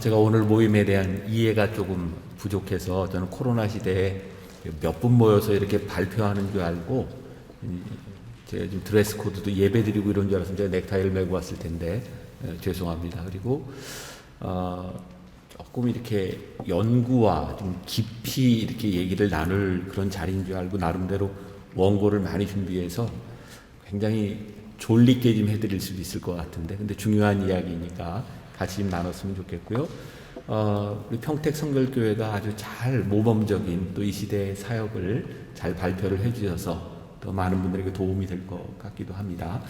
제가 오늘 모임에 대한 이해가 조금 부족해서 저는 코로나 시대에 몇 분 모여서 이렇게 발표하는 줄 알고 제가 좀 드레스 코드도 예배 드리고 이런 줄 알았으면 제가 넥타이를 메고 왔을 텐데 죄송합니다. 그리고 조금 이렇게 연구와 좀 깊이 이렇게 얘기를 나눌 그런 자리인 줄 알고 나름대로 원고를 많이 준비해서 굉장히 졸리게 좀 해드릴 수도 있을 것 같은데 근데 중요한 이야기니까 같이 좀 나눴으면 좋겠고요. 우리 평택성결교회가 아주 잘 모범적인 또 이 시대의 사역을 잘 발표를 해주셔서 더 많은 분들에게 도움이 될 것 같기도 합니다.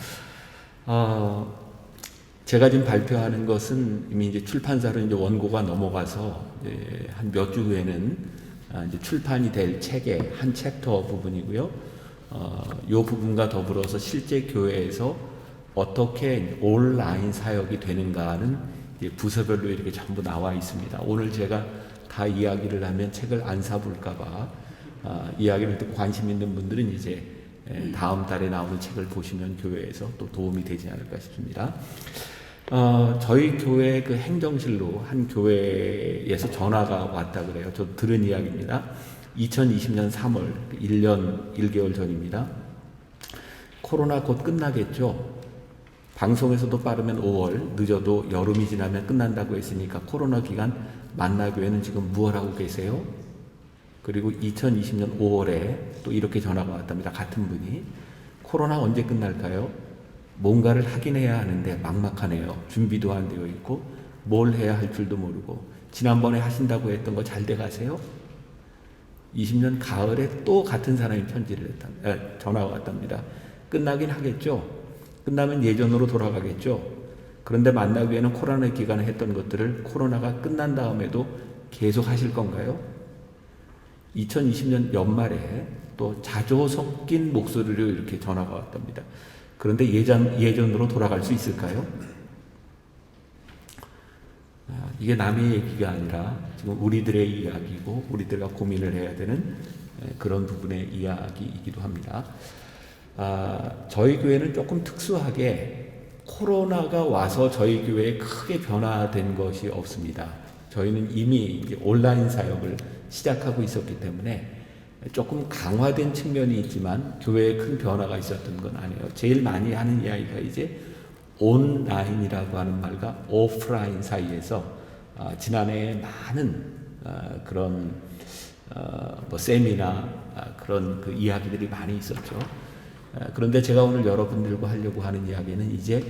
제가 지금 발표하는 것은 이미 이제 출판사로 이제 원고가 넘어가서 한 몇 주 후에는 이제 출판이 될 책의 한 챕터 부분이고요. 이 부분과 더불어서 실제 교회에서 어떻게 온라인 사역이 되는가는 부서별로 이렇게 전부 나와 있습니다. 오늘 제가 다 이야기를 하면 책을 안 사볼까봐 이야기를 듣고 관심 있는 분들은 이제 다음 달에 나오는 책을 보시면 교회에서 또 도움이 되지 않을까 싶습니다. 저희 교회 그 행정실로 한 교회에서 전화가 왔다 그래요. 저 들은 이야기입니다. 2020년 3월 1년 1개월 전입니다. 코로나 곧 끝나겠죠. 방송에서도 빠르면 5월, 늦어도 여름이 지나면 끝난다고 했으니까 코로나 기간 만나교회는 지금 무엇 하고 계세요? 그리고 2020년 5월에 또 이렇게 전화가 왔답니다. 같은 분이. 코로나 언제 끝날까요? 뭔가를 하긴 해야 하는데 막막하네요. 준비도 안 되어 있고 뭘 해야 할 줄도 모르고 지난번에 하신다고 했던 거 잘 돼 가세요? 20년 가을에 또 같은 사람이 전화가 왔답니다. 끝나긴 하겠죠. 끝나면 예전으로 돌아가겠죠. 그런데 만나기에는 코로나 기간에 했던 것들을 코로나가 끝난 다음에도 계속 하실 건가요? 2020년 연말에 또 자조 섞인 목소리로 이렇게 전화가 왔답니다. 그런데 예전으로 돌아갈 수 있을까요? 이게 남의 얘기가 아니라 지금 우리들의 이야기고 우리들과 고민을 해야 되는 그런 부분의 이야기이기도 합니다. 저희 교회는 조금 특수하게 코로나가 와서 저희 교회에 크게 변화된 것이 없습니다. 저희는 이미 이제 온라인 사역을 시작하고 있었기 때문에 조금 강화된 측면이 있지만 교회에 큰 변화가 있었던 건 아니에요. 제일 많이 하는 이야기가 이제 온라인이라고 하는 말과 오프라인 사이에서 지난해에 많은 그런 세미나 그런 그 이야기들이 많이 있었죠. 그런데 제가 오늘 여러분들과 하려고 하는 이야기는 이제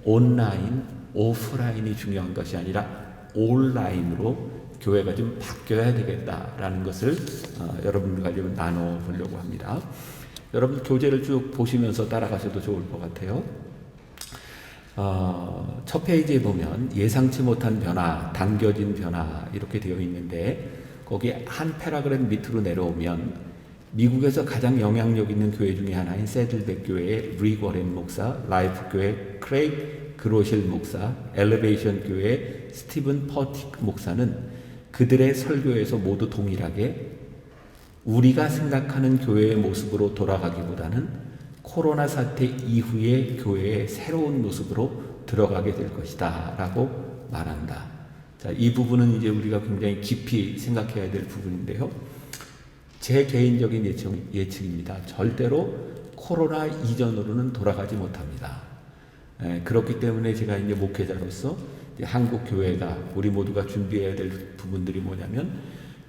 온라인, 오프라인이 중요한 것이 아니라 온라인으로 교회가 좀 바뀌어야 되겠다라는 것을 여러분들과 좀 나눠보려고 합니다. 여러분 교재를 쭉 보시면서 따라가셔도 좋을 것 같아요. 첫 페이지에 보면 예상치 못한 변화, 당겨진 변화 이렇게 되어 있는데 거기 한 패러그램 밑으로 내려오면 미국에서 가장 영향력 있는 교회 중에 하나인 세들백 교회의 릭 워렌 목사, 라이프 교회 크레이그 그로실 목사, 엘리베이션 교회 스티븐 퍼틱 목사는 그들의 설교에서 모두 동일하게 우리가 생각하는 교회의 모습으로 돌아가기보다는 코로나 사태 이후의 교회의 새로운 모습으로 들어가게 될 것이다 라고 말한다. 자, 이 부분은 이제 우리가 굉장히 깊이 생각해야 될 부분인데요. 제 개인적인 예측입니다. 절대로 코로나 이전으로는 돌아가지 못합니다. 그렇기 때문에 제가 이제 목회자로서 이제 한국 교회가 우리 모두가 준비해야 될 부분들이 뭐냐면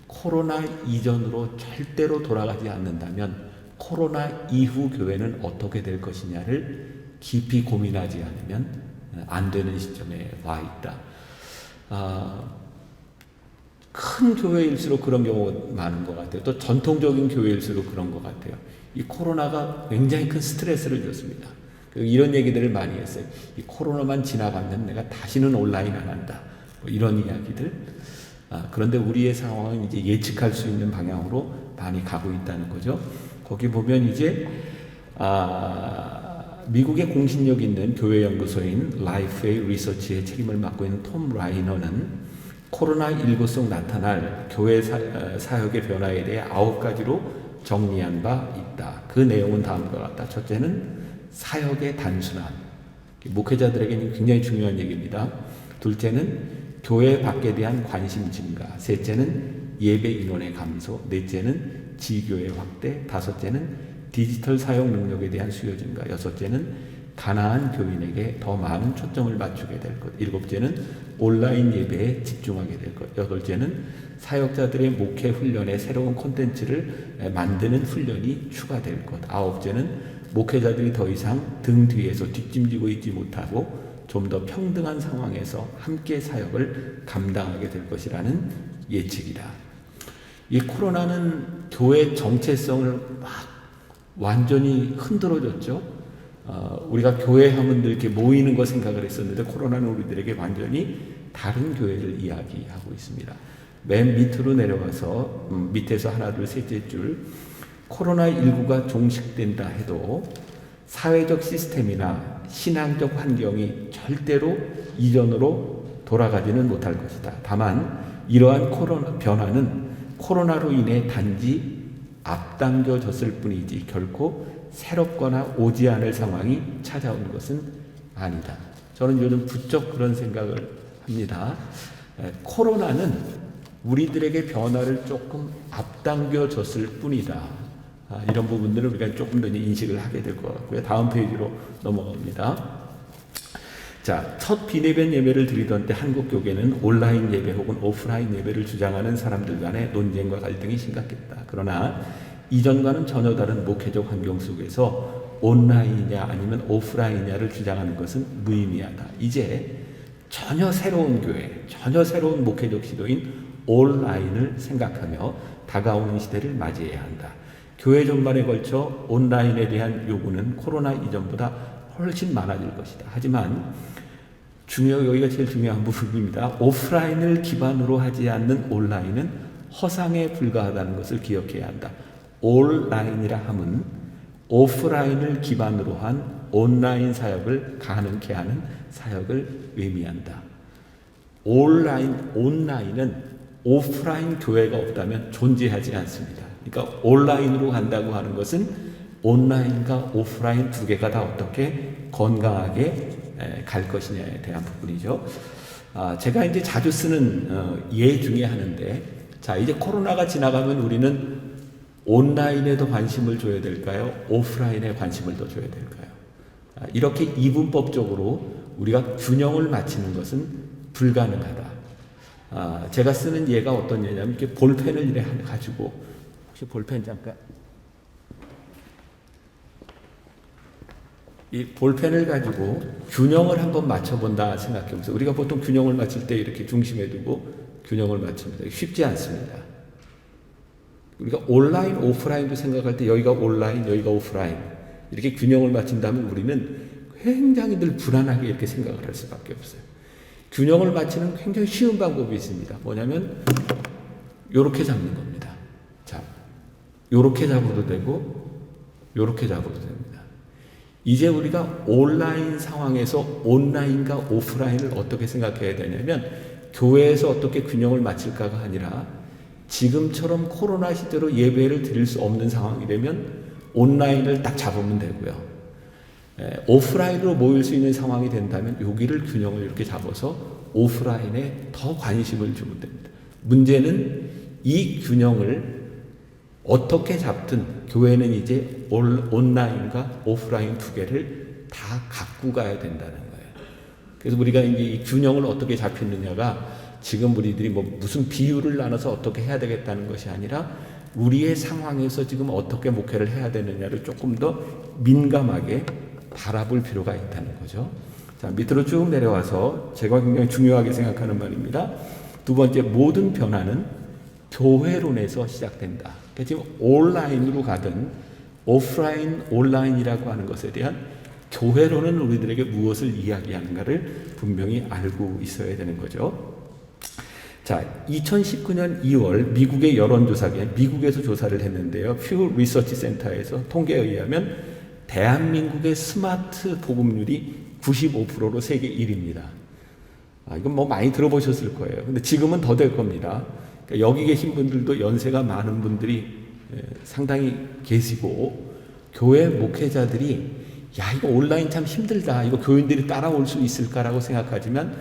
코로나 이전으로 절대로 돌아가지 않는다면 코로나 이후 교회는 어떻게 될 것이냐를 깊이 고민하지 않으면 안 되는 시점에 와 있다. 큰 교회일수록 그런 경우가 많은 것 같아요. 또 전통적인 교회일수록 그런 것 같아요. 이 코로나가 굉장히 큰 스트레스를 줬습니다. 이런 얘기들을 많이 했어요. 이 코로나만 지나가면 내가 다시는 온라인 안 한다. 뭐 이런 이야기들. 그런데 우리의 상황은 이제 예측할 수 있는 방향으로 많이 가고 있다는 거죠. 거기 보면 이제 미국의 공신력 있는 교회 연구소인 라이프웨이 리서치의 책임을 맡고 있는 톰 라이너는 코로나19 속 나타날 교회 사역의 변화에 대해 9가지로 정리한 바 있다. 그 내용은 다음과 같다. 첫째는 사역의 단순함. 목회자들에게는 굉장히 중요한 얘기입니다. 둘째는 교회 밖에 대한 관심 증가, 셋째는 예배 인원의 감소, 넷째는 지교회 확대, 다섯째는 디지털 사용 능력에 대한 수요 증가, 여섯째는 가난한 교인에게 더 많은 초점을 맞추게 될 것, 일곱째는 온라인 예배에 집중하게 될 것, 여덟째는 사역자들의 목회 훈련에 새로운 콘텐츠를 만드는 훈련이 추가될 것, 아홉째는 목회자들이 더 이상 등 뒤에서 뒷짐지고 있지 못하고 좀 더 평등한 상황에서 함께 사역을 감당하게 될 것이라는 예측이다. 이 코로나는 교회 정체성을 막 완전히 흔들어줬죠. 우리가 교회 하면 이렇게 모이는 거 생각을 했었는데 코로나는 우리들에게 완전히 다른 교회를 이야기하고 있습니다. 맨 밑으로 내려가서 밑에서 하나 둘 셋째 줄, 코로나19가 종식된다 해도 사회적 시스템이나 신앙적 환경이 절대로 이전으로 돌아가지는 못할 것이다. 다만 이러한 변화는 코로나로 인해 단지 앞당겨졌을 뿐이지 결코 새롭거나 오지 않을 상황이 찾아오는 것은 아니다. 저는 요즘 부쩍 그런 생각을 합니다. 코로나는 우리들에게 변화를 조금 앞당겨졌을 뿐이다. 이런 부분들을 우리가 조금 더 인식을 하게 될 것 같고요. 다음 페이지로 넘어갑니다. 자, 첫 비대면 예배를 드리던 때 한국 교계는 온라인 예배 혹은 오프라인 예배를 주장하는 사람들 간의 논쟁과 갈등이 심각했다. 그러나 이전과는 전혀 다른 목회적 환경 속에서 온라인이냐 아니면 오프라인이냐를 주장하는 것은 무의미하다. 이제 전혀 새로운 교회, 전혀 새로운 목회적 시도인 온라인을 생각하며 다가오는 시대를 맞이해야 한다. 교회 전반에 걸쳐 온라인에 대한 요구는 코로나 이전보다 훨씬 많아질 것이다. 하지만 여기가 제일 중요한 부분입니다. 오프라인을 기반으로 하지 않는 온라인은 허상에 불과하다는 것을 기억해야 한다. 온라인이라 함은 오프라인을 기반으로 한 온라인 사역을 가능케 하는 사역을 의미한다. 온라인은 오프라인 교회가 없다면 존재하지 않습니다. 그러니까 온라인으로 간다고 하는 것은 온라인과 오프라인 두 개가 다 어떻게 건강하게 갈 것이냐에 대한 부분이죠. 제가 이제 자주 쓰는 예 중에 하나인데, 자, 이제 코로나가 지나가면 우리는 온라인에도 관심을 줘야 될까요? 오프라인에 관심을 더 줘야 될까요? 이렇게 이분법적으로 우리가 균형을 맞추는 것은 불가능하다. 제가 쓰는 예가 어떤 예냐면, 이렇게 볼펜을 이렇게 가지고, 혹시 볼펜 잠깐. 이 볼펜을 가지고 균형을 한번 맞춰본다 생각해보세요. 우리가 보통 균형을 맞출 때 이렇게 중심에 두고 균형을 맞춥니다. 쉽지 않습니다. 우리가 온라인, 오프라인도 생각할 때 여기가 온라인, 여기가 오프라인 이렇게 균형을 맞춘다면 우리는 굉장히 늘 불안하게 이렇게 생각을 할 수밖에 없어요. 균형을 맞추는 굉장히 쉬운 방법이 있습니다. 뭐냐면 요렇게 잡는 겁니다. 자, 요렇게 잡아도 되고 요렇게 잡아도 됩니다. 이제 우리가 온라인 상황에서 온라인과 오프라인을 어떻게 생각해야 되냐면 교회에서 어떻게 균형을 맞출까가 아니라 지금처럼 코로나 시대로 예배를 드릴 수 없는 상황이 되면 온라인을 딱 잡으면 되고요. 오프라인으로 모일 수 있는 상황이 된다면 여기를 균형을 이렇게 잡아서 오프라인에 더 관심을 주면 됩니다. 문제는 이 균형을 어떻게 잡든 교회는 이제 온라인과 오프라인 두 개를 다 갖고 가야 된다는 거예요. 그래서 우리가 이제 이 균형을 어떻게 잡히느냐가 지금 우리들이 무슨 비율을 나눠서 어떻게 해야 되겠다는 것이 아니라 우리의 상황에서 지금 어떻게 목회를 해야 되느냐를 조금 더 민감하게 바라볼 필요가 있다는 거죠. 자, 밑으로 쭉 내려와서 제가 굉장히 중요하게 생각하는 말입니다. 두 번째, 모든 변화는 교회론에서 시작된다. 그러니까 지금 온라인으로 가든 오프라인, 온라인이라고 하는 것에 대한 교회론은 우리들에게 무엇을 이야기하는가를 분명히 알고 있어야 되는 거죠. 자, 2019년 2월 미국의 여론조사기에 미국에서 조사를 했는데요. 퓨 리서치 센터에서 통계에 의하면 대한민국의 스마트 복음률이 95%로 세계 1위입니다. 이건 많이 들어보셨을 거예요. 근데 지금은 더 될 겁니다. 그러니까 여기 계신 분들도 연세가 많은 분들이 상당히 계시고 교회 목회자들이 야, 이거 온라인 참 힘들다. 이거 교인들이 따라올 수 있을까라고 생각하지만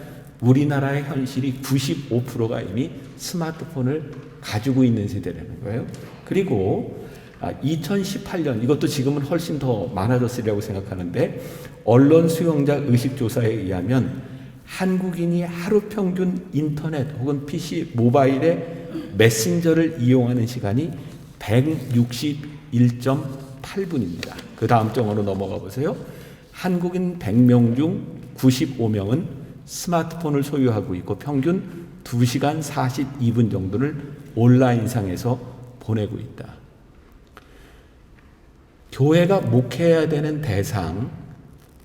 우리나라의 현실이 95%가 이미 스마트폰을 가지고 있는 세대라는 거예요. 그리고 2018년, 이것도 지금은 훨씬 더 많아졌으리라고 생각하는데, 언론 수용자 의식조사에 의하면 한국인이 하루 평균 인터넷 혹은 PC, 모바일의 메신저를 이용하는 시간이 161.8분입니다. 그 다음 정으로 넘어가 보세요. 한국인 100명 중 95명은 스마트폰을 소유하고 있고 평균 2시간 42분 정도를 온라인상에서 보내고 있다. 교회가 목회해야 되는 대상,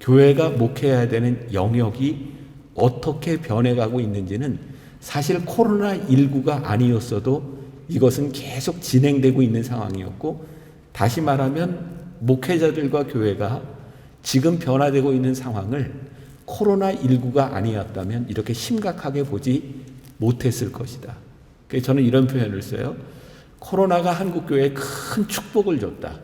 교회가 목회해야 되는 영역이 어떻게 변해가고 있는지는 사실 코로나19가 아니었어도 이것은 계속 진행되고 있는 상황이었고, 다시 말하면 목회자들과 교회가 지금 변화되고 있는 상황을 코로나19가 아니었다면 이렇게 심각하게 보지 못했을 것이다. 그래서 저는 이런 표현을 써요. 코로나가 한국교회에 큰 축복을 줬다.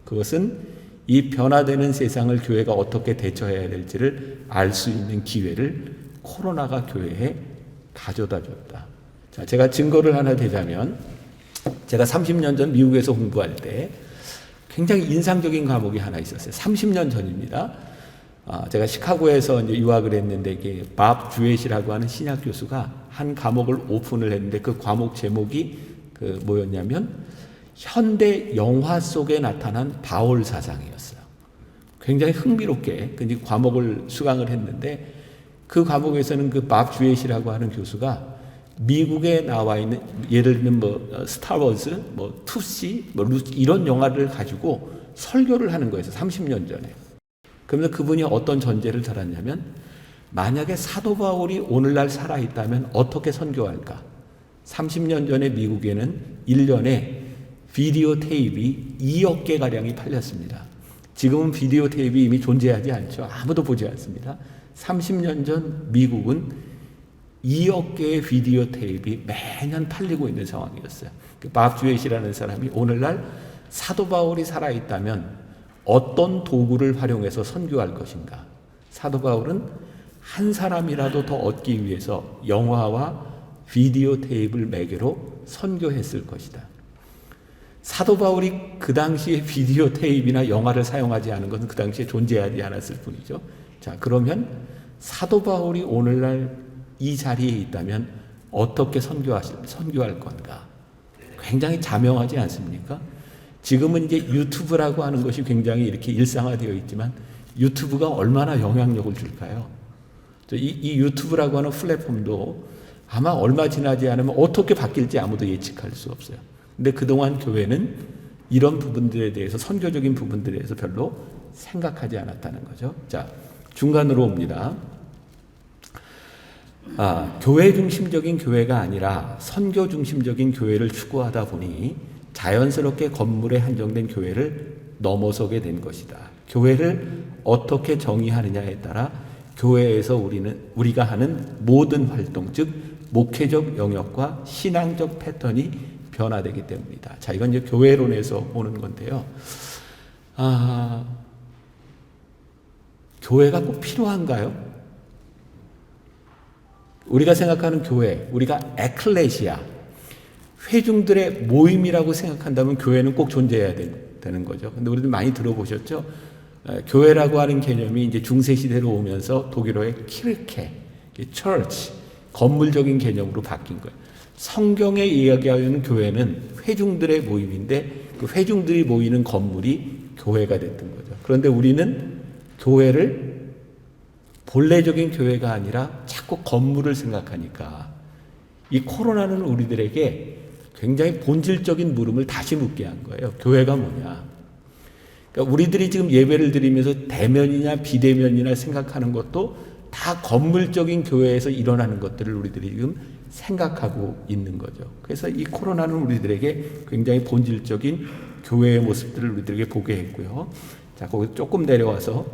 그것은 이 변화되는 세상을 교회가 어떻게 대처해야 될지를 알 수 있는 기회를 코로나가 교회에 가져다 줬다. 자, 제가 증거를 하나 대자면, 제가 30년 전 미국에서 공부할 때 굉장히 인상적인 과목이 하나 있었어요. 30년 전입니다. 제가 시카고에서 이제 유학을 했는데, 이게 밥 주엣이라고 하는 신학 교수가 한 과목을 오픈을 했는데, 그 과목 제목이 뭐였냐면 현대 영화 속에 나타난 바울 사상이었어요. 굉장히 흥미롭게 그 과목을 수강을 했는데, 그 과목에서는 그 밥 주엣이라고 하는 교수가 미국에 나와 있는, 예를 들면 뭐 스타워즈, 뭐 투시, 뭐 이런 영화를 가지고 설교를 하는 거였어요. 30년 전에. 그러면서 그분이 어떤 전제를 달았냐면, 만약에 사도 바울이 오늘날 살아있다면 어떻게 선교할까? 30년 전에 미국에는 1년에 비디오 테이프가 2억 개가량이 팔렸습니다. 지금은 비디오 테이프가 이미 존재하지 않죠. 아무도 보지 않습니다. 30년 전 미국은 2억 개의 비디오 테이프가 매년 팔리고 있는 상황이었어요. 밥 주엣이라는 사람이 오늘날 사도 바울이 살아있다면 어떤 도구를 활용해서 선교할 것인가? 사도 바울은 한 사람이라도 더 얻기 위해서 영화와 비디오 테이프를 매개로 선교했을 것이다. 사도 바울이 그 당시에 비디오 테이프나 영화를 사용하지 않은 것은 그 당시에 존재하지 않았을 뿐이죠. 자, 그러면 사도 바울이 오늘날 이 자리에 있다면 어떻게 선교할 건가? 굉장히 자명하지 않습니까? 지금은 이제 유튜브라고 하는 것이 굉장히 이렇게 일상화되어 있지만 유튜브가 얼마나 영향력을 줄까요? 이 유튜브라고 하는 플랫폼도 아마 얼마 지나지 않으면 어떻게 바뀔지 아무도 예측할 수 없어요. 근데 그동안 교회는 이런 부분들에 대해서, 선교적인 부분들에 대해서 별로 생각하지 않았다는 거죠. 자, 중간으로 옵니다. 교회 중심적인 교회가 아니라 선교 중심적인 교회를 추구하다 보니 자연스럽게 건물에 한정된 교회를 넘어서게 된 것이다. 교회를 어떻게 정의하느냐에 따라 교회에서 우리가 하는 모든 활동, 즉 목회적 영역과 신앙적 패턴이 변화되기 때문이다. 자, 이건 이제 교회론에서 오는 건데요. 교회가 꼭 필요한가요? 우리가 생각하는 교회, 우리가 에클레시아, 회중들의 모임이라고 생각한다면 교회는 꼭 존재해야 되는 거죠. 근데 우리들 많이 들어보셨죠? 교회라고 하는 개념이 이제 중세 시대로 오면서 독일어의 키르케, church, 건물적인 개념으로 바뀐 거예요. 성경에 이야기하는 교회는 회중들의 모임인데 그 회중들이 모이는 건물이 교회가 됐던 거죠. 그런데 우리는 교회를 본래적인 교회가 아니라 자꾸 건물을 생각하니까 이 코로나는 우리들에게 굉장히 본질적인 물음을 다시 묻게 한 거예요. 교회가 뭐냐? 그러니까 우리들이 지금 예배를 드리면서 대면이냐 비대면이냐 생각하는 것도 다 건물적인 교회에서 일어나는 것들을 우리들이 지금 생각하고 있는 거죠. 그래서 이 코로나는 우리들에게 굉장히 본질적인 교회의 모습들을 우리들에게 보게 했고요. 자, 거기 조금 내려와서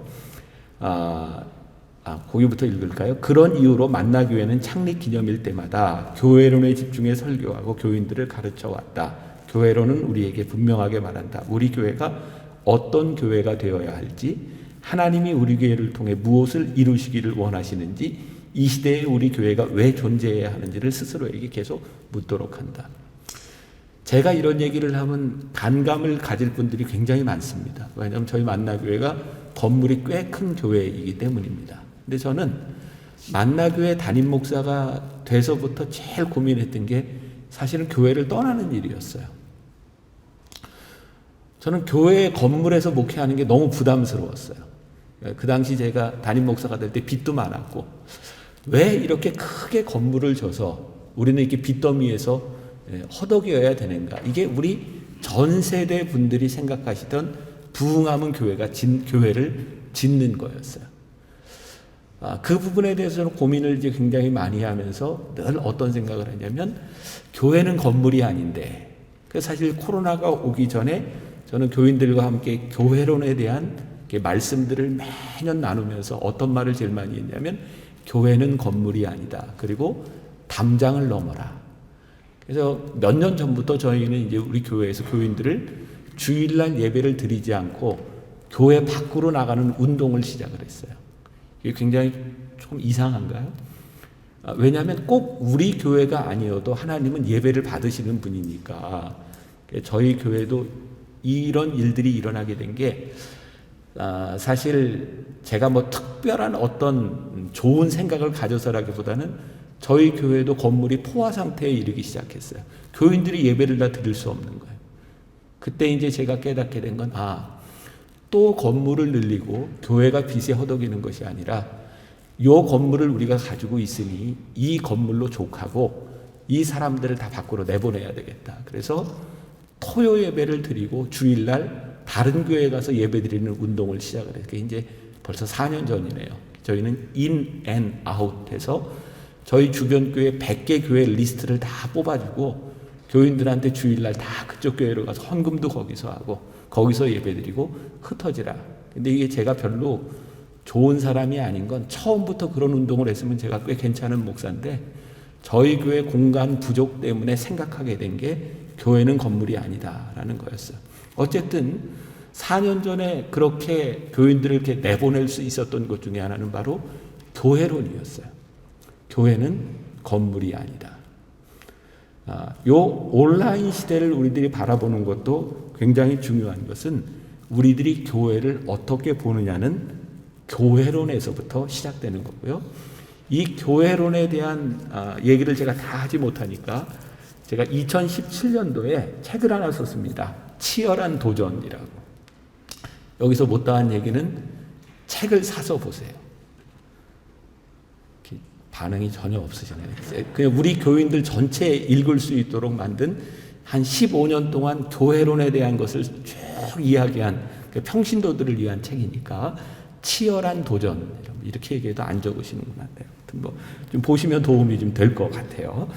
거기부터 읽을까요? 그런 이유로 만나교회는 창립 기념일 때마다 교회론에 집중해 설교하고 교인들을 가르쳐 왔다. 교회론은 우리에게 분명하게 말한다. 우리 교회가 어떤 교회가 되어야 할지, 하나님이 우리 교회를 통해 무엇을 이루시기를 원하시는지 이 시대에 우리 교회가 왜 존재해야 하는지를 스스로에게 계속 묻도록 한다. 제가 이런 얘기를 하면 반감을 가질 분들이 굉장히 많습니다. 왜냐하면 저희 만나교회가 건물이 꽤 큰 교회이기 때문입니다. 근데 저는 만나교회 담임 목사가 돼서부터 제일 고민했던 게 사실은 교회를 떠나는 일이었어요. 저는 교회 건물에서 목회하는 게 너무 부담스러웠어요. 그 당시 제가 담임 목사가 될 때 빚도 많았고, 왜 이렇게 크게 건물을 줘서 우리는 이렇게 빚더미에서 허덕여야 되는가? 이게 우리 전 세대 분들이 생각하시던 부흥하면 교회를 짓는 거였어요. 그 부분에 대해서 저는 고민을 이제 굉장히 많이 하면서 늘 어떤 생각을 하냐면, 교회는 건물이 아닌데, 사실 코로나가 오기 전에 저는 교인들과 함께 교회론에 대한 말씀들을 매년 나누면서 어떤 말을 제일 많이 했냐면, 교회는 건물이 아니다. 그리고 담장을 넘어라. 그래서 몇 년 전부터 저희는 이제 우리 교회에서 교인들을 주일날 예배를 드리지 않고 교회 밖으로 나가는 운동을 시작을 했어요. 이게 굉장히 좀 이상한가요? 왜냐하면 꼭 우리 교회가 아니어도 하나님은 예배를 받으시는 분이니까. 저희 교회도 이런 일들이 일어나게 된 게 사실 제가 뭐 특별한 어떤 좋은 생각을 가져서라기보다는 저희 교회도 건물이 포화 상태에 이르기 시작했어요. 교인들이 예배를 다 드릴 수 없는 거예요. 그때 이제 제가 깨닫게 된 건, 또 건물을 늘리고 교회가 빚에 허덕이는 것이 아니라 이 건물을 우리가 가지고 있으니 이 건물로 족하고 이 사람들을 다 밖으로 내보내야 되겠다. 그래서 토요 예배를 드리고 주일날 다른 교회에 가서 예배 드리는 운동을 시작을 했어요. 그게 이제 벌써 4년 전이네요. 저희는 인 앤 아웃 해서 저희 주변 교회 100개 교회 리스트를 다 뽑아주고 교인들한테 주일날 다 그쪽 교회로 가서 헌금도 거기서 하고 거기서 예배드리고 흩어지라. 근데 이게 제가 별로 좋은 사람이 아닌 건 처음부터 그런 운동을 했으면 제가 꽤 괜찮은 목사인데 저희 교회 공간 부족 때문에 생각하게 된 게 교회는 건물이 아니다라는 거였어요. 어쨌든 4년 전에 그렇게 교인들을 이렇게 내보낼 수 있었던 것 중에 하나는 바로 교회론이었어요. 교회는 건물이 아니다. 요 온라인 시대를 우리들이 바라보는 것도 굉장히 중요한 것은 우리들이 교회를 어떻게 보느냐는 교회론에서부터 시작되는 거고요. 이 교회론에 대한 얘기를 제가 다 하지 못하니까 제가 2017년도에 책을 하나 썼습니다. 치열한 도전이라고. 여기서 못다한 얘기는 책을 사서 보세요. 반응이 전혀 없으시네요. 그냥 우리 교인들 전체 읽을 수 있도록 만든 한 15년 동안 교회론에 대한 것을 쭉 이야기한 평신도들을 위한 책이니까 치열한 도전 이렇게 얘기해도 안 적으시는구나. 좀 보시면 도움이 좀 될 것 같아요.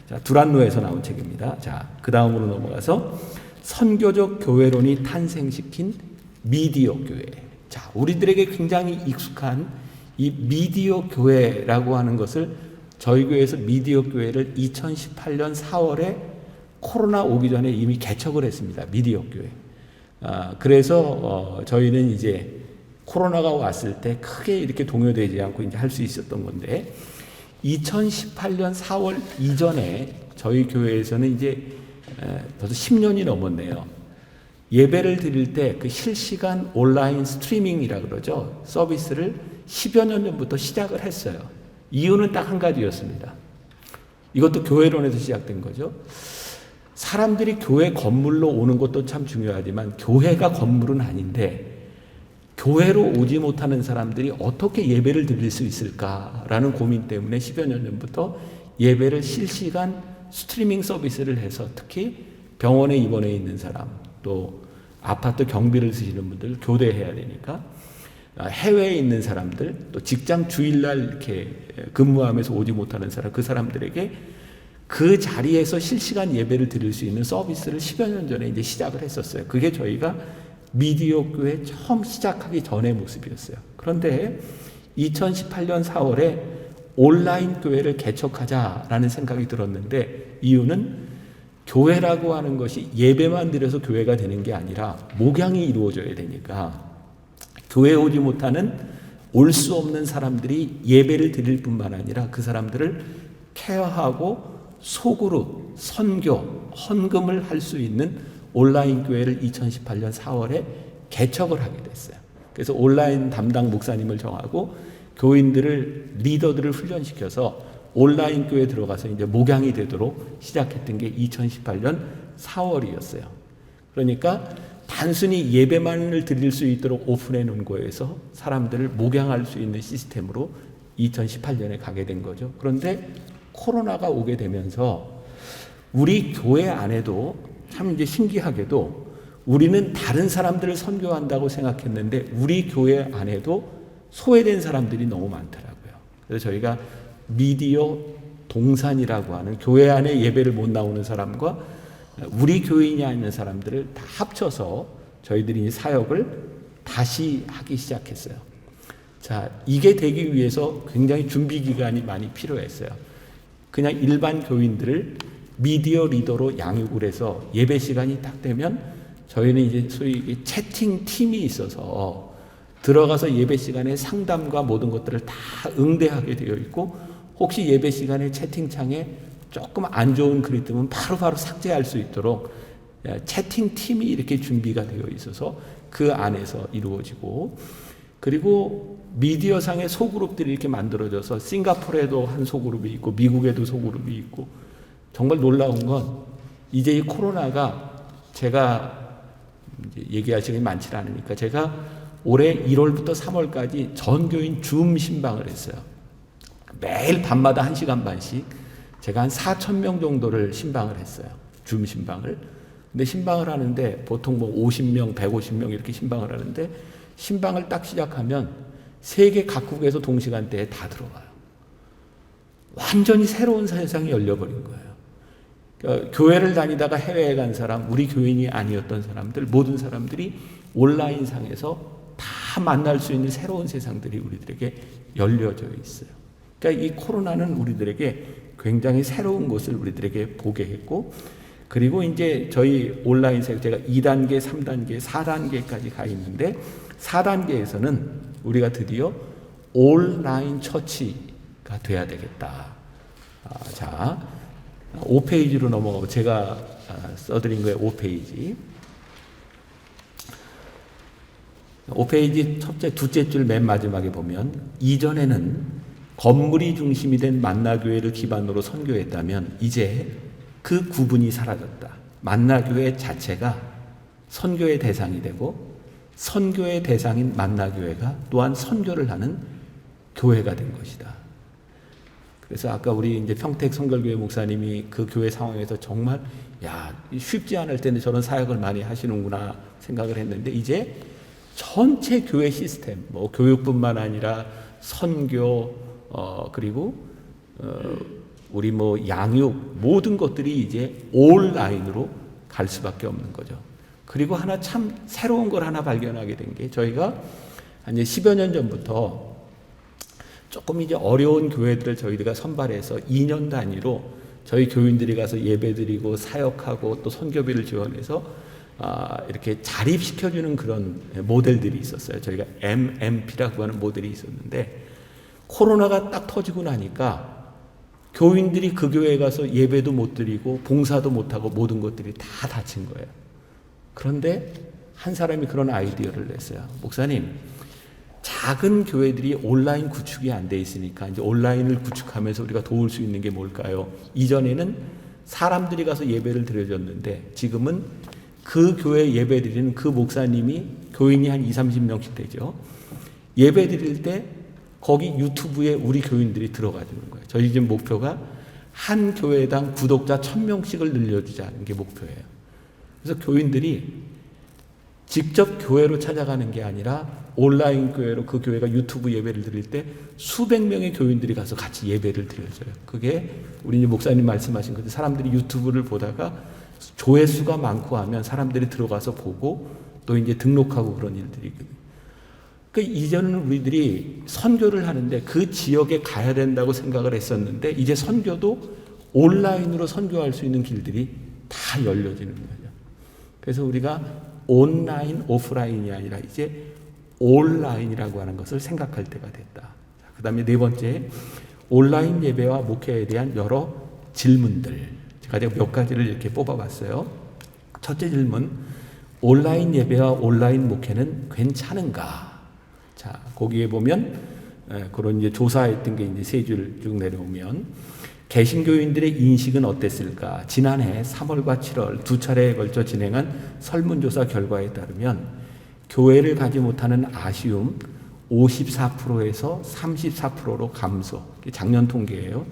자, 두란노에서 나온 책입니다. 자, 그 다음으로 넘어가서 선교적 교회론이 탄생시킨 미디어 교회. 자, 우리들에게 굉장히 익숙한 이 미디어 교회라고 하는 것을 저희 교회에서 미디어 교회를 2018년 4월에 코로나 오기 전에 이미 개척을 했습니다. 미디어 교회. 그래서 저희는 이제 코로나가 왔을 때 크게 이렇게 동요되지 않고 이제 할 수 있었던 건데 2018년 4월 이전에 저희 교회에서는 이제 벌써 10년이 넘었네요. 예배를 드릴 때 그 실시간 온라인 스트리밍이라 그러죠. 서비스를 10여 년 전부터 시작을 했어요. 이유는 딱 한 가지였습니다. 이것도 교회론에서 시작된 거죠. 사람들이 교회 건물로 오는 것도 참 중요하지만 교회가 건물은 아닌데 교회로 오지 못하는 사람들이 어떻게 예배를 드릴 수 있을까라는 고민 때문에 10여 년 전부터 예배를 실시간 스트리밍 서비스를 해서 특히 병원에 입원해 있는 사람 또 아파트 경비를 쓰시는 분들 교대해야 되니까 해외에 있는 사람들 또 직장 주일날 이렇게 근무하면서 오지 못하는 사람 그 사람들에게 그 자리에서 실시간 예배를 드릴 수 있는 서비스를 10여 년 전에 이제 시작을 했었어요. 그게 저희가 미디어 교회 처음 시작하기 전의 모습이었어요. 그런데 2018년 4월에 온라인 교회를 개척하자라는 생각이 들었는데 이유는 교회라고 하는 것이 예배만 드려서 교회가 되는 게 아니라 목양이 이루어져야 되니까 교회에 오지 못하는 올 수 없는 사람들이 예배를 드릴 뿐만 아니라 그 사람들을 케어하고 소그룹, 선교, 헌금을 할 수 있는 온라인 교회를 2018년 4월에 개척을 하게 됐어요. 그래서 온라인 담당 목사님을 정하고 교인들을, 리더들을 훈련시켜서 온라인 교회에 들어가서 이제 목양이 되도록 시작했던 게 2018년 4월이었어요. 그러니까 단순히 예배만을 드릴 수 있도록 오픈해 놓은 거에서 사람들을 목양할 수 있는 시스템으로 2018년에 가게 된 거죠. 그런데 코로나가 오게 되면서 우리 교회 안에도 참 이제 신기하게도 우리는 다른 사람들을 선교한다고 생각했는데 우리 교회 안에도 소외된 사람들이 너무 많더라고요. 그래서 저희가 미디어 동산이라고 하는 교회 안에 예배를 못 나오는 사람과 우리 교인이 아닌 사람들을 다 합쳐서 저희들이 사역을 다시 하기 시작했어요. 자, 이게 되기 위해서 굉장히 준비 기간이 많이 필요했어요. 그냥 일반 교인들을 미디어 리더로 양육을 해서 예배 시간이 딱 되면 저희는 이제 소위 채팅 팀이 있어서 들어가서 예배 시간에 상담과 모든 것들을 다 응대하게 되어 있고 혹시 예배 시간에 채팅창에 조금 안 좋은 글이 뜨면 바로바로 삭제할 수 있도록 채팅 팀이 이렇게 준비가 되어 있어서 그 안에서 이루어지고 그리고 미디어상의 소그룹들이 이렇게 만들어져서 싱가포르에도 한 소그룹이 있고 미국에도 소그룹이 있고 정말 놀라운 건 이제 이 코로나가 제가 이제 얘기할 시간이 많지 않으니까 제가 올해 1월부터 3월까지 전교인 줌 신방을 했어요. 매일 밤마다 1시간 반씩 제가 한 4,000명 정도를 신방을 했어요. 줌 신방을. 근데 신방을 하는데 보통 뭐 50명, 150명 이렇게 신방을 하는데 신방을 딱 시작하면 세계 각국에서 동시간대에 다 들어와요. 완전히 새로운 세상이 열려버린 거예요. 그러니까 교회를 다니다가 해외에 간 사람, 우리 교인이 아니었던 사람들, 모든 사람들이 온라인상에서 다 만날 수 있는 새로운 세상들이 우리들에게 열려져 있어요. 그러니까 이 코로나는 우리들에게 굉장히 새로운 것을 우리들에게 보게 했고, 그리고 이제 저희 온라인 사역 제가 2단계, 3단계, 4단계까지 가 있는데 4단계에서는 우리가 드디어 온라인 처치가 돼야 되겠다. 자, 5페이지로 넘어가고 제가 써드린 거에 5페이지. 5페이지 첫째, 둘째 줄 맨 마지막에 보면 이전에는 건물이 중심이 된 만나교회를 기반으로 선교했다면 이제 그 구분이 사라졌다. 만나교회 자체가 선교의 대상이 되고 선교의 대상인 만나교회가 또한 선교를 하는 교회가 된 것이다. 그래서 아까 우리 이제 평택 성결교회 목사님이 그 교회 상황에서 정말 쉽지 않을 텐데 저런 사역을 많이 하시는구나 생각을 했는데 이제 전체 교회 시스템, 뭐 교육뿐만 아니라 선교, 그리고 우리 뭐 양육 모든 것들이 이제 온라인으로 갈 수밖에 없는 거죠. 그리고 하나 참 새로운 걸 하나 발견하게 된 게 저희가 이제 10여 년 전부터 조금 이제 어려운 교회들을 저희가 선발해서 2년 단위로 저희 교인들이 가서 예배드리고 사역하고 또 선교비를 지원해서 이렇게 자립시켜주는 그런 모델들이 있었어요. 저희가 MMP라고 하는 모델이 있었는데 코로나가 딱 터지고 나니까 교인들이 그 교회에 가서 예배도 못 드리고 봉사도 못하고 모든 것들이 다 닫힌 거예요. 그런데 한 사람이 그런 아이디어를 냈어요. 목사님, 작은 교회들이 온라인 구축이 안 돼 있으니까 이제 온라인을 구축하면서 우리가 도울 수 있는 게 뭘까요? 이전에는 사람들이 가서 예배를 드려줬는데 지금은 그 교회 예배 드리는 그 목사님이 교인이 한 20, 30명씩 되죠. 예배 드릴 때 거기 유튜브에 우리 교인들이 들어가 주는 거예요. 저희 지금 목표가 한 교회당 구독자 1,000명씩을 늘려주자는 게 목표예요. 그래서 교인들이 직접 교회로 찾아가는 게 아니라 온라인 교회로 그 교회가 유튜브 예배를 드릴 때 수백 명의 교인들이 가서 같이 예배를 드려줘요. 그게 우리 이제 목사님 말씀하신 건데 사람들이 유튜브를 보다가 조회수가 많고 하면 사람들이 들어가서 보고 또 이제 등록하고 그런 일들이 있거든요. 그러니까 이전은 우리들이 선교를 하는데 그 지역에 가야 된다고 생각을 했었는데 이제 선교도 온라인으로 선교할 수 있는 길들이 다 열려지는 거죠. 그래서 우리가 온라인, 오프라인이 아니라 이제 온라인이라고 하는 것을 생각할 때가 됐다. 그 다음에 네 번째, 온라인 예배와 목회에 대한 여러 질문들. 제가 몇 가지를 이렇게 뽑아봤어요. 첫째 질문, 온라인 예배와 온라인 목회는 괜찮은가? 자, 거기에 보면 그런 이제 조사했던 게 이제 세 줄 쭉 내려오면, 개신교인들의 인식은 어땠을까? 지난해 3월과 7월 두 차례에 걸쳐 진행한 설문조사 결과에 따르면 교회를 가지 못하는 아쉬움 54%에서 34%로 감소. 작년 통계예요.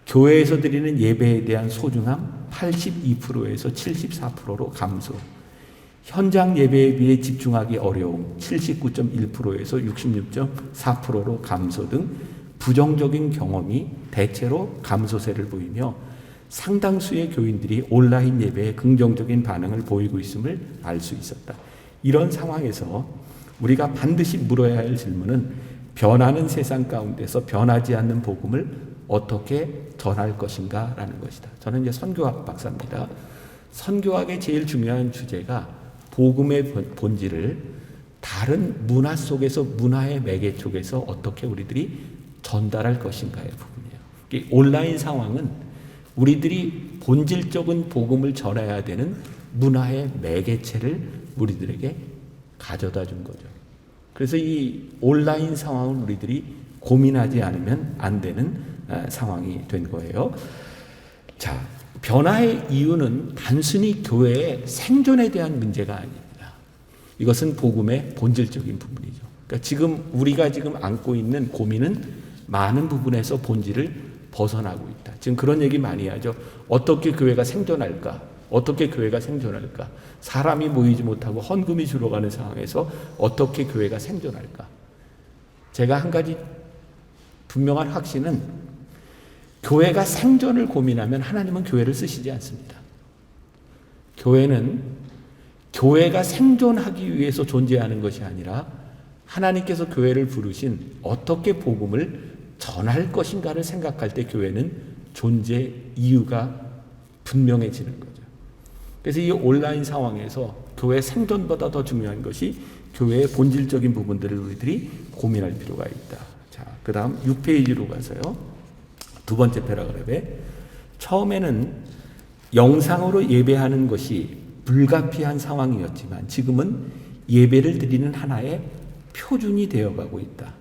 교회에서 드리는 예배에 대한 소중함 82%에서 74%로 감소. 현장 예배에 비해 집중하기 어려움 79.1%에서 66.4%로 감소 등 부정적인 경험이 대체로 감소세를 보이며, 상당수의 교인들이 온라인 예배에 긍정적인 반응을 보이고 있음을 알 수 있었다. 이런 상황에서 우리가 반드시 물어야 할 질문은, 변하는 세상 가운데서 변하지 않는 복음을 어떻게 전할 것인가 라는 것이다. 저는 이제 선교학 박사입니다. 선교학의 제일 중요한 주제가 복음의 본질을 다른 문화 속에서, 문화의 매개 쪽에서 어떻게 우리들이 전달할 것인가의 부분이에요. 온라인 상황은 우리들이 본질적인 복음을 전해야 되는 문화의 매개체를 우리들에게 가져다 준 거죠. 그래서 이 온라인 상황을 우리들이 고민하지 않으면 안 되는 상황이 된 거예요. 자, 변화의 이유는 단순히 교회의 생존에 대한 문제가 아닙니다. 이것은 복음의 본질적인 부분이죠. 그러니까 지금 우리가 지금 안고 있는 고민은 많은 부분에서 본질을 벗어나고 있다. 지금 그런 얘기 많이 하죠. 어떻게 교회가 생존할까? 어떻게 교회가 생존할까? 사람이 모이지 못하고 헌금이 줄어가는 상황에서 어떻게 교회가 생존할까? 제가 한 가지 분명한 확신은, 교회가 생존을 고민하면 하나님은 교회를 쓰시지 않습니다. 교회는 교회가 생존하기 위해서 존재하는 것이 아니라 하나님께서 교회를 부르신 어떻게 복음을 전할 것인가를 생각할 때 교회는 존재 이유가 분명해지는 거죠. 그래서 이 온라인 상황에서 교회 생존보다 더 중요한 것이 교회의 본질적인 부분들을 우리들이 고민할 필요가 있다. 자, 그 다음 6페이지로 가서요. 두 번째 패러그래프에, 처음에는 영상으로 예배하는 것이 불가피한 상황이었지만 지금은 예배를 드리는 하나의 표준이 되어가고 있다.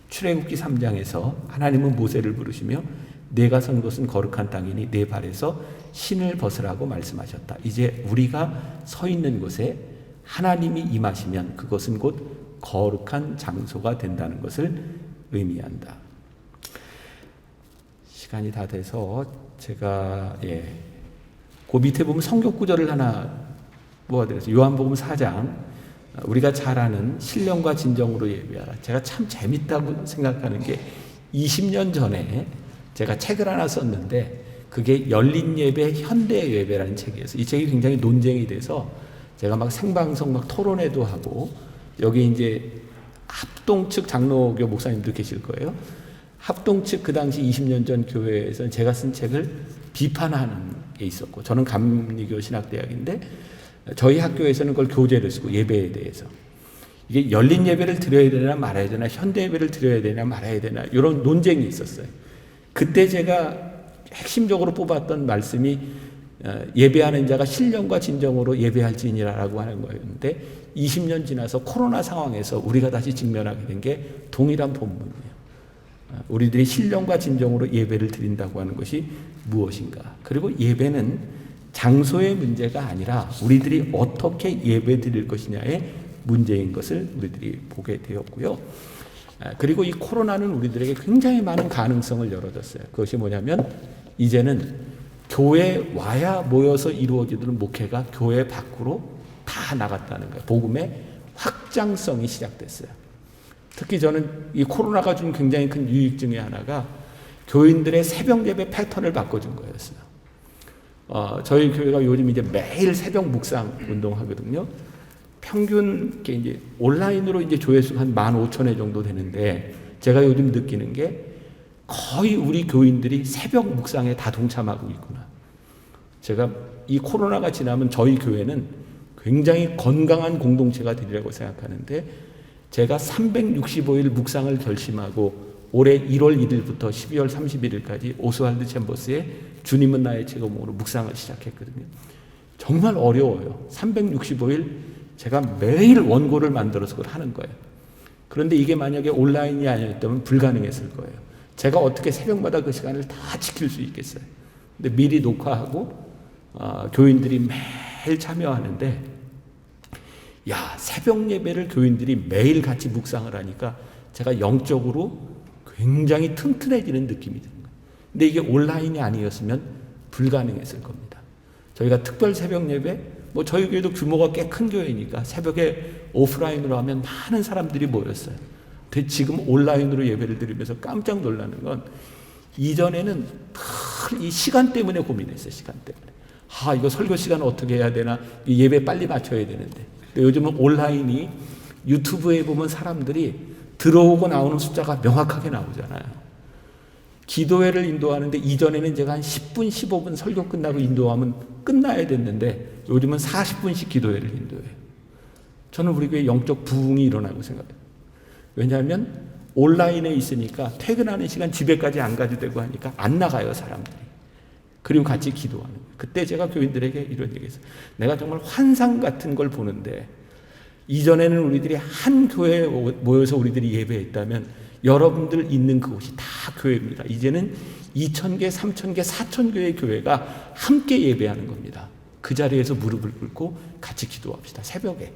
출애굽기 3장에서 하나님은 모세를 부르시며 내가 선 곳은 거룩한 땅이니 내 발에서 신을 벗으라고 말씀하셨다. 이제 우리가 서 있는 곳에 하나님이 임하시면 그것은 곧 거룩한 장소가 된다는 것을 의미한다. 시간이 다 돼서 제가 그 밑에 보면 성경 구절을 하나 모아드렸어요. 요한복음 4장, 우리가 잘 아는 신령과 진정으로 예배하라. 제가 참 재밌다고 생각하는 게, 20년 전에 제가 책을 하나 썼는데 그게 열린 예배, 현대 예배라는 책이었어요. 이 책이 굉장히 논쟁이 돼서 제가 막 생방송 막 토론회도 하고, 여기 이제 합동 측 장로교 목사님도 계실 거예요. 합동 측 그 당시 20년 전 교회에서 제가 쓴 책을 비판하는 게 있었고, 저는 감리교 신학대학인데 저희 학교에서는 그걸 교재를 쓰고, 예배에 대해서 이게 열린 예배를 드려야 되나 말아야 되나, 현대 예배를 드려야 되나 말아야 되나, 이런 논쟁이 있었어요. 그때 제가 핵심적으로 뽑았던 말씀이 예배하는 자가 신령과 진정으로 예배할지니라라고 하는 거였는데, 20년 지나서 코로나 상황에서 우리가 다시 직면하게 된 게 동일한 본문이에요. 우리들이 신령과 진정으로 예배를 드린다고 하는 것이 무엇인가? 그리고 예배는 장소의 문제가 아니라 우리들이 어떻게 예배 드릴 것이냐의 문제인 것을 우리들이 보게 되었고요. 그리고 이 코로나는 우리들에게 굉장히 많은 가능성을 열어줬어요. 그것이 뭐냐면, 이제는 교회 와야 모여서 이루어지는 목회가 교회 밖으로 다 나갔다는 거예요. 복음의 확장성이 시작됐어요. 특히 저는 이 코로나가 준 굉장히 큰 유익 중에 하나가 교인들의 새벽 예배 패턴을 바꿔준 거였어요. 저희 교회가 요즘 이제 매일 새벽 묵상 운동하거든요. 평균 이제 온라인으로 이제 조회수가 한 15,000회 정도 되는데, 제가 요즘 느끼는 게 거의 우리 교인들이 새벽 묵상에 다 동참하고 있구나. 제가 이 코로나가 지나면 저희 교회는 굉장히 건강한 공동체가 되리라고 생각하는데, 제가 365일 묵상을 결심하고 올해 1월 1일부터 12월 31일까지 오스왈드 챔버스의 주님은 나의 제공으로 묵상을 시작했거든요. 정말 어려워요. 365일 제가 매일 원고를 만들어서 그걸 하는 거예요. 그런데 이게 만약에 온라인이 아니었다면 불가능했을 거예요. 제가 어떻게 새벽마다 그 시간을 다 지킬 수 있겠어요. 근데 미리 녹화하고 교인들이 매일 참여하는데, 야, 새벽 예배를 교인들이 매일 같이 묵상을 하니까 제가 영적으로 굉장히 튼튼해지는 느낌이 드는 거예요. 근데 이게 온라인이 아니었으면 불가능했을 겁니다. 저희가 특별 새벽 예배, 저희 교회도 규모가 꽤 큰 교회니까 새벽에 오프라인으로 하면 많은 사람들이 모였어요. 근데 지금 온라인으로 예배를 드리면서 깜짝 놀라는 건, 이전에는 늘 이 시간 때문에 고민했어요. 시간 때문에. 이거 설교 시간 어떻게 해야 되나, 이 예배 빨리 맞춰야 되는데. 근데 요즘은 온라인이 유튜브에 보면 사람들이 들어오고 나오는 숫자가 명확하게 나오잖아요. 기도회를 인도하는데 이전에는 제가 한 10분, 15분 설교 끝나고 인도하면 끝나야 됐는데 요즘은 40분씩 기도회를 인도해요. 저는 우리 교회 영적 부흥이 일어나고 생각해요. 왜냐하면 온라인에 있으니까 퇴근하는 시간 집에까지 안 가도 되고 하니까 안 나가요, 사람들이. 그리고 같이 기도하는 거예요. 그때 제가 교인들에게 이런 얘기했어요. 내가 정말 환상 같은 걸 보는데, 이전에는 우리들이 한 교회에 모여서 우리들이 예배했다면 여러분들 있는 그곳이 다 교회입니다. 이제는 2,000개, 3,000개, 4,000개의 교회가 함께 예배하는 겁니다. 그 자리에서 무릎을 꿇고 같이 기도합시다. 새벽에.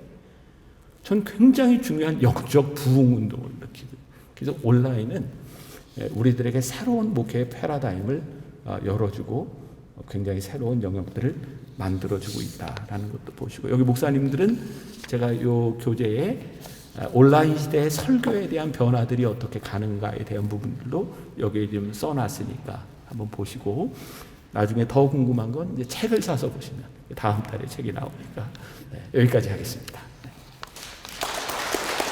전 굉장히 중요한 영적 부흥 운동을 느끼고, 그래서 온라인은 우리들에게 새로운 목회의 패러다임을 열어주고 굉장히 새로운 영역들을 만들어주고 있다라는 것도 보시고, 여기 목사님들은 제가 이 교재에 온라인 시대의 설교에 대한 변화들이 어떻게 가는가에 대한 부분들도 여기에 좀 써놨으니까 한번 보시고, 나중에 더 궁금한 건 이제 책을 사서 보시면 다음 달에 책이 나오니까. 여기까지 하겠습니다.